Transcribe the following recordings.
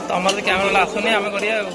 ତମର ତ କ୍ୟାମେରା ଆସୁନି ଆମେ କରିବା ଆଉ।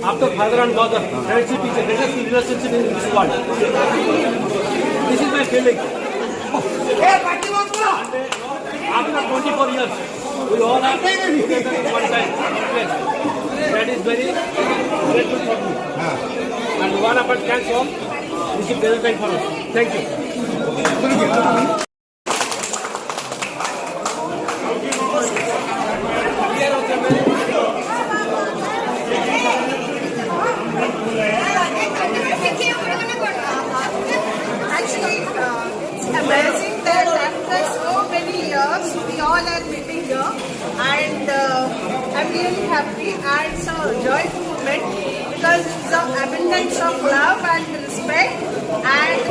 After father and mother, friendship is the greatest relationship in this world. This is my feeling. After 24 years, we all are together in one time. That is very grateful for me. And one of us can come. This is better time for us. Thank you. Amazing that after so many years we all are meeting here, and I'm really happy and so joyful moment because it's an abundance of love and respect and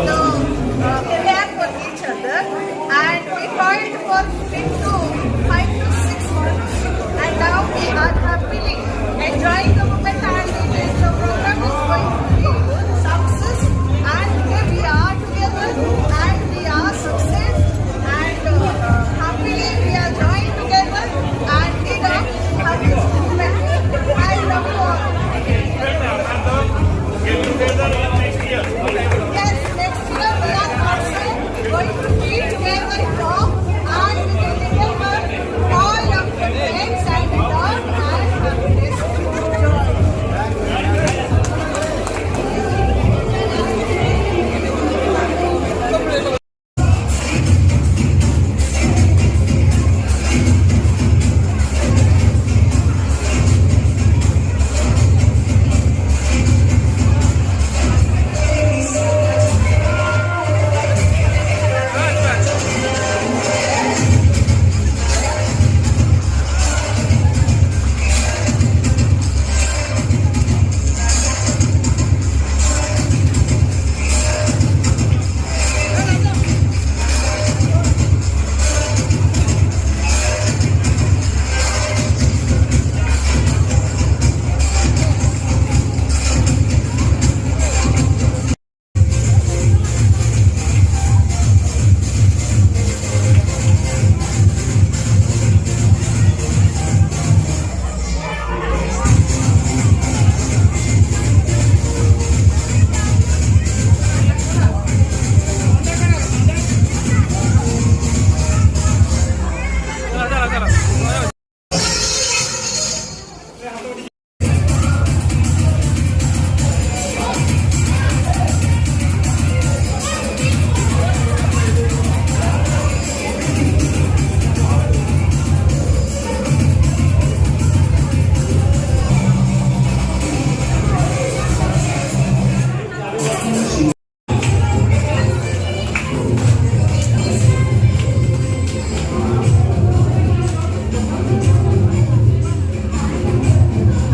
care for each other, and we toiled for 5 to 6 months and now we are happily